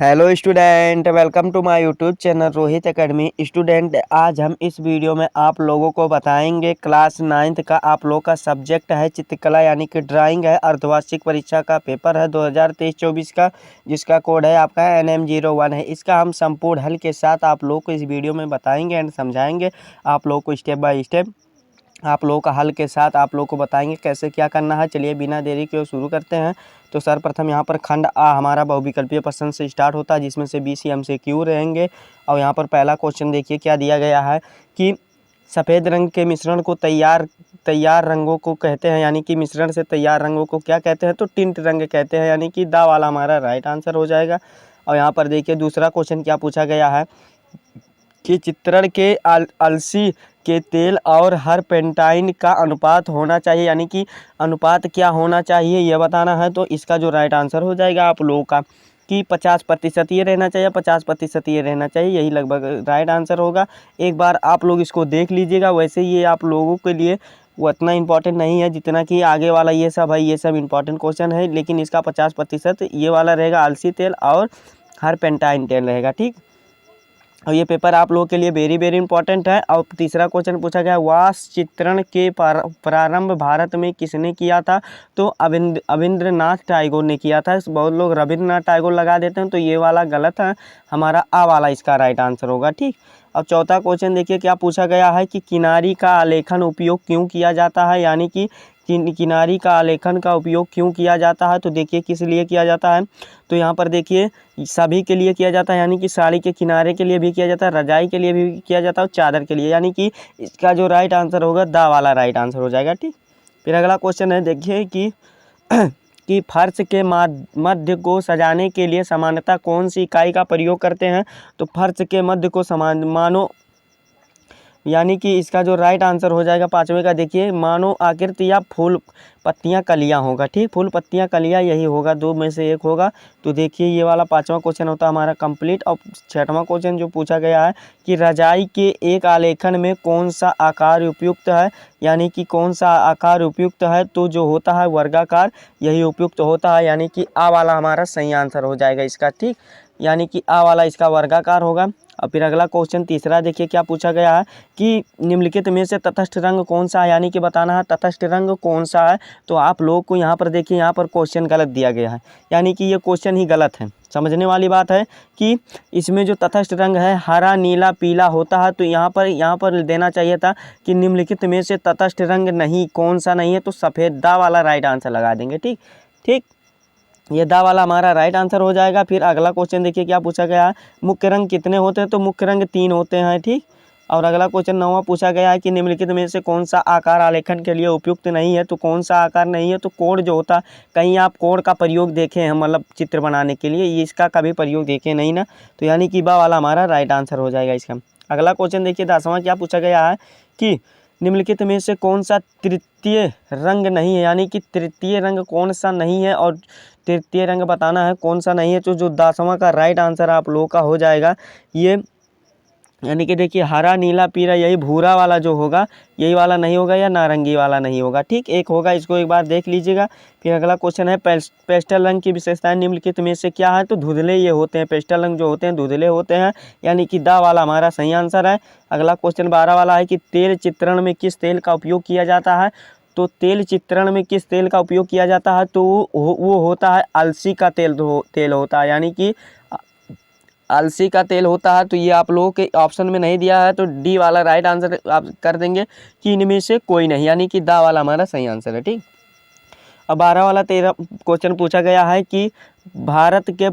Hello student, welcome to my YouTube channel Rohit academy. Student, आज हम इस वीडियो में आप लोगों को बताएंगे क्लास 9th का आप लोग का सब्जेक्ट है चित्रकला यानी कि ड्राइंग है। अर्धवार्षिक परीक्षा का पेपर है 2023-24 का, जिसका कोड है आपका NM01 है। इसका हम संपूर्ण हल के साथ आप लोग को इस वीडियो में बताएंगे एंड समझाएंगे। आप लोग को स्टेप बाय स्टेप आप लोगों का हल के साथ आप लोग को बताएंगे कैसे क्या करना है। चलिए बिना देरी के शुरू करते हैं। तो सर्वप्रथम यहाँ पर खंड आ हमारा बहुविकल्पीय प्रश्न से स्टार्ट होता है, जिसमें से 20 MCQ रहेंगे। और यहाँ पर पहला क्वेश्चन देखिए क्या दिया गया है कि सफ़ेद रंग के मिश्रण को तैयार रंगों को कहते हैं, यानी कि मिश्रण से तैयार रंगों को क्या कहते हैं, तो टिंट रंग कहते हैं, यानी कि दा वाला हमारा राइट आंसर हो जाएगा। और यहाँ पर देखिए दूसरा क्वेश्चन क्या पूछा गया है कि चित्रण के अलसी के तेल और हर पेंटाइन का अनुपात होना चाहिए, यानी कि अनुपात क्या होना चाहिए ये बताना है। तो इसका जो राइट आंसर हो जाएगा आप लोगों का कि 50% ये रहना चाहिए, 50% ये रहना चाहिए, यही लगभग राइट आंसर होगा। एक बार आप लोग इसको देख लीजिएगा। वैसे ये आप लोगों के लिए वो इतना इंपॉर्टेंट नहीं है जितना कि आगे वाला ये सब है। ये सब इंपॉर्टेंट क्वेश्चन है, लेकिन इसका 50% ये वाला रहेगा, अलसी तेल और हर पेंटाइन तेल रहेगा। ठीक, और ये पेपर आप लोगों के लिए वेरी वेरी इंपॉर्टेंट है। और तीसरा क्वेश्चन पूछा गया, वास्तु चित्रण के प्रारंभ भारत में किसने किया था, तो अविंद्रनाथ टैगोर ने किया था। बहुत लोग रविंद्रनाथ टैगोर लगा देते हैं, तो ये वाला गलत है, हमारा आ वाला इसका राइट आंसर होगा। ठीक, अब चौथा क्वेश्चन देखिए क्या पूछा गया है कि किनारी का आलेखन उपयोग क्यों किया जाता है, यानी कि किनारी का आलेखन का उपयोग क्यों किया जाता है। तो देखिए किस लिए किया जाता है, तो यहाँ पर देखिए सभी के लिए किया जाता है, यानी कि साड़ी के किनारे के लिए भी किया जाता है, रजाई के लिए भी किया जाता है और चादर के लिए, यानी कि इसका जो राइट आंसर होगा दा वाला राइट आंसर हो जाएगा। ठीक, फिर अगला क्वेश्चन है देखिए कि फर्श के मध्य को सजाने के लिए सामान्यतः कौन सी इकाई का प्रयोग करते हैं। तो फर्श के मध्य को मानो, यानी कि इसका जो राइट आंसर हो जाएगा पाँचवें का देखिए मानो आकृति या फूल पत्तियां कलियां होगा। ठीक, फूल पत्तियां कलियां यही होगा, दो में से एक होगा। तो देखिए ये वाला पाँचवा क्वेश्चन होता है हमारा कंप्लीट। और छठवां क्वेश्चन जो पूछा गया है कि रजाई के एक आलेखन में कौन सा आकार उपयुक्त है, यानी कि कौन सा आकार उपयुक्त है, तो जो होता है वर्गाकार यही उपयुक्त होता है, यानी कि आ वाला हमारा सही आंसर हो जाएगा इसका। ठीक, यानी कि आ वाला इसका वर्गाकार होगा। और फिर अगला क्वेश्चन तीसरा देखिए क्या पूछा गया है कि निम्नलिखित में से तटस्थ रंग कौन सा है, यानी कि बताना है तटस्थ रंग कौन सा है। तो आप लोग को यहाँ पर देखिए यहाँ पर क्वेश्चन गलत दिया गया है, यानी कि ये क्वेश्चन ही गलत है। समझने वाली बात है कि इसमें जो तटस्थ रंग है हरा नीला पीला होता है, तो यहाँ पर देना चाहिए था कि निम्नलिखित में से तटस्थ रंग नहीं कौन सा नहीं है, तो सफ़ेद दा वाला राइट आंसर लगा देंगे। ठीक ठीक, ये दा वाला हमारा राइट आंसर हो जाएगा। फिर अगला क्वेश्चन देखिए क्या पूछा गया है, मुख्य रंग कितने होते हैं, तो मुख्य रंग 3 होते हैं। ठीक, और अगला क्वेश्चन 9वां पूछा गया है कि निम्नलिखित में से कौन सा आकार आलेखन के लिए उपयुक्त नहीं है। तो कौन सा आकार नहीं है, तो कोण जो होता है, कहीं आप कोण का प्रयोग देखे हैं मतलब चित्र बनाने के लिए, ये इसका कभी प्रयोग देखे नहीं ना, तो यानी कि बा वाला हमारा राइट आंसर हो जाएगा इसका। अगला क्वेश्चन देखिए 10वां क्या पूछा गया है कि निम्नलिखित में से कौन सा तृतीय रंग नहीं है, यानी कि तृतीय रंग कौन सा नहीं है और तृतीय रंग बताना है कौन सा नहीं है। तो जो 10वां का राइट आंसर आप लोगों का हो जाएगा ये, यानी कि देखिए हरा नीला पीला यही भूरा वाला जो होगा यही वाला नहीं होगा या नारंगी वाला नहीं होगा। ठीक, एक होगा, इसको एक बार देख लीजिएगा। फिर अगला क्वेश्चन है पेस्टल रंग की विशेषताएं निम्नलिखित में से क्या है, तो धुंधले ये होते हैं, पेस्टल रंग जो होते हैं धुंधले होते हैं, यानी कि दा वाला हमारा सही आंसर है। अगला क्वेश्चन 12 वाला है कि तेल चित्रण में किस तेल का उपयोग किया जाता है। तो तेल चित्रण में किस तेल का उपयोग किया जाता है, तो वो होता है अलसी का तेल होता है, यानी कि अलसी का तेल होता है। तो ये आप लोगों के ऑप्शन में नहीं दिया है, तो डी वाला राइट आंसर आप कर देंगे कि इनमें से कोई नहीं, यानी कि दा वाला हमारा सही आंसर है। ठीक, अब 12 वाला 13 क्वेश्चन पूछा गया है कि भारत के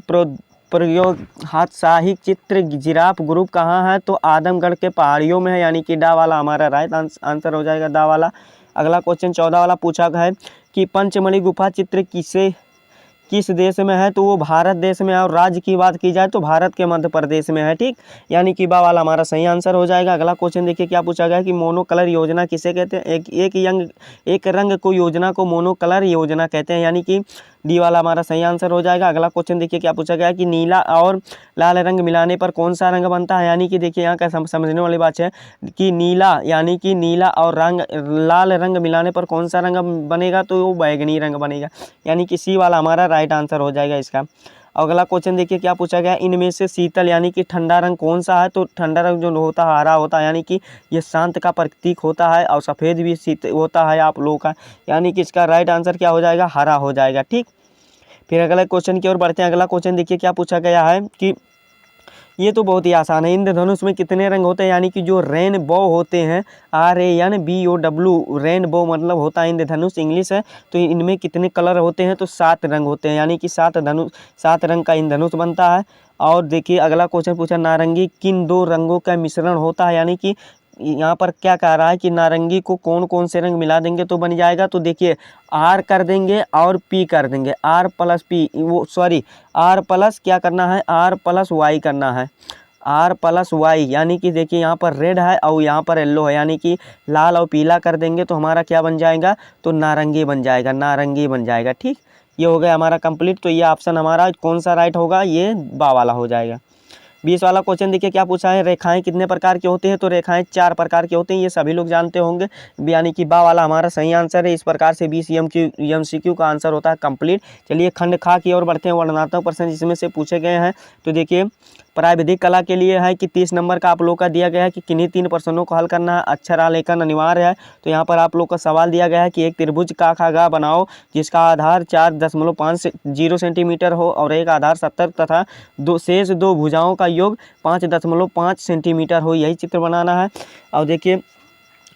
प्रयोग हाथसाहिक चित्र जिराफ ग्रुप कहाँ है, तो आदमगढ़ के पहाड़ियों में है, यानी कि डा वाला हमारा राइट आंसर हो जाएगा, दा वाला। अगला क्वेश्चन 14 वाला पूछा गया है कि पंचमढ़ी गुफा चित्र किस देश में है, तो वो भारत देश में है। और राज्य की बात की जाए तो भारत के मध्य प्रदेश में है। ठीक, यानी कि बा वाला हमारा सही आंसर हो जाएगा। अगला क्वेश्चन देखिए क्या पूछा गया कि मोनो कलर योजना किसे कहते हैं, एक रंग को योजना को मोनो कलर योजना कहते हैं, यानी कि डी वाला हमारा सही आंसर हो जाएगा। अगला क्वेश्चन देखिए क्या पूछा गया कि नीला और लाल रंग मिलाने पर कौन सा रंग बनता है, यानी कि देखिए यहाँ का समझने वाली बात है कि नीला, यानी कि नीला और लाल रंग मिलाने पर कौन सा रंग बनेगा, तो वो बैगनी रंग बनेगा, यानी कि सी वाला हमारा राइट आंसर हो जाएगा इसका। अगला क्वेश्चन देखिए क्या पूछा गया, इनमें से शीतल यानी कि ठंडा रंग कौन सा है। तो ठंडा रंग जो होता है हरा होता है, यानी कि ये शांत का प्रतीक होता है। और सफ़ेद भी शीत होता है आप लोगों का, यानी कि इसका राइट आंसर क्या हो जाएगा, हरा हो जाएगा। ठीक, फिर अगला क्वेश्चन की ओर बढ़ते हैं। अगला क्वेश्चन देखिए क्या पूछा गया है कि ये तो बहुत ही आसान है, इंद्रधनुष में कितने रंग होते हैं। यानी कि जो रेनबो होते हैं, RANBOW, रेनबो मतलब होता है इंद्रधनुष इंग्लिश है। तो इनमें कितने कलर होते हैं, तो 7 रंग होते हैं, यानी कि 7 रंग का इंद्रधनुष बनता है। और देखिए अगला क्वेश्चन पूछा, नारंगी किन 2 रंगों का मिश्रण होता है। यानी कि यहाँ पर क्या कह रहा है कि नारंगी को कौन कौन से रंग मिला देंगे तो बन जाएगा। तो देखिए R कर देंगे और P कर देंगे, R प्लस क्या करना है, R+Y करना है, R+Y। यानी कि देखिए यहाँ पर रेड है और यहाँ पर येलो है, यानी कि लाल और पीला कर देंगे तो हमारा क्या बन जाएगा, तो नारंगी बन जाएगा, नारंगी बन जाएगा। ठीक, ये हो गया हमारा कंप्लीट। तो ये ऑप्शन हमारा कौन सा राइट होगा, ये बा वाला हो जाएगा। 20 वाला क्वेश्चन देखिए क्या पूछा है, रेखाएं कितने प्रकार की होती हैं। तो रेखाएं 4 प्रकार की होती हैं, ये सभी लोग जानते होंगे, यानी कि बा वाला हमारा सही आंसर है। इस प्रकार से 20 MCQ का आंसर होता है कंप्लीट। चलिए खंड खा की ओर बढ़ते हैं, वर्णनात्मक प्रश्न जिसमें से पूछे गए हैं। तो देखिए प्राविधिक कला के लिए है कि 30 नंबर का आप लोग का दिया गया है कि किन्हीं 3 प्रश्नों को हल करना है, अक्षर आलेखन अनिवार्य है। तो यहाँ पर आप लोग का सवाल दिया गया है कि एक त्रिभुज का ख ग बनाओ जिसका आधार 4.50 सेंटीमीटर हो और एक आधार 70 तथा शेष 2 भुजाओं का योग 5.5 सेंटीमीटर हो, यही चित्र बनाना है। और देखिए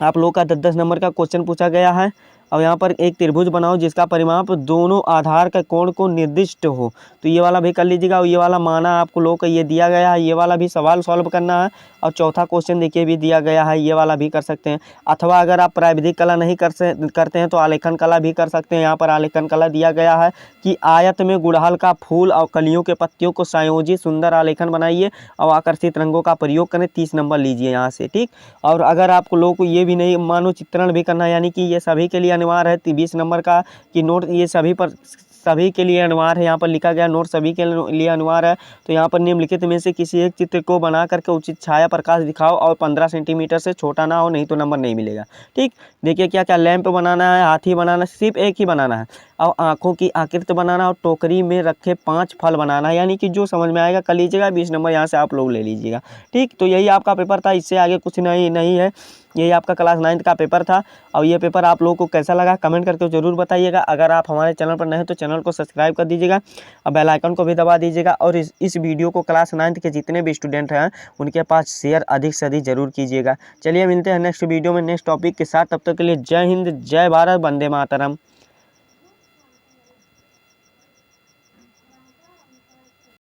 आप लोग का 10 नंबर का क्वेश्चन पूछा गया है। और यहाँ पर एक त्रिभुज बनाओ जिसका परिमाप दोनों आधार के कोण को निर्दिष्ट हो। तो ये वाला भी कर लीजिएगा। और ये वाला माना आपको लोग का ये दिया गया है, ये वाला भी सवाल सॉल्व करना है। और चौथा क्वेश्चन देखिए भी दिया गया है, ये वाला भी कर सकते हैं। अथवा अगर आप प्राविधिक कला नहीं करते हैं तो आलेखन कला भी कर सकते हैं। यहाँ पर आलेखन कला दिया गया है कि आयत में गुड़हल का फूल और कलियों के पत्तियों को संयोजित सुंदर आलेखन बनाइए और आकर्षित रंगों का प्रयोग करें। 30 नंबर लीजिए यहाँ से। ठीक, और अगर आपको लोगों को ये भी नहीं मानो चित्रण भी करना है, यानी कि ये सभी के लिए अनिवार्य है 20 नंबर का कि नोट ये सभी के लिए अनिवार्य है। यहाँ पर लिखा गया नोट सभी के लिए अनिवार्य है। तो यहाँ पर निम्नलिखित में से किसी एक चित्र को बना करके उचित छाया प्रकाश दिखाओ और 15 सेंटीमीटर से छोटा ना हो, नहीं तो नंबर नहीं मिलेगा। ठीक, देखिए क्या क्या लैंप बनाना है, हाथी बनाना, सिर्फ एक ही बनाना है, और आँखों की आकृति बनाना और टोकरी में रखे 5 फल बनाना है। यानी कि जो समझ में आएगा कर लीजिएगा, 20 नंबर यहाँ से आप लोग ले लीजिएगा। ठीक, तो यही आपका पेपर था, इससे आगे कुछ नहीं है। यही आपका क्लास 9th का पेपर था। और ये पेपर आप लोगों को कैसा लगा कमेंट करके ज़रूर बताइएगा। अगर आप हमारे चैनल पर नए हैं तो चैनल को सब्सक्राइब कर दीजिएगा और बेल आइकन को भी दबा दीजिएगा। और इस वीडियो को क्लास 9th के जितने भी स्टूडेंट हैं उनके पास शेयर अधिक से अधिक जरूर कीजिएगा। चलिए मिलते हैं नेक्स्ट वीडियो में नेक्स्ट टॉपिक के साथ, तब तक के लिए जय हिंद, जय भारत, वंदे मातरम।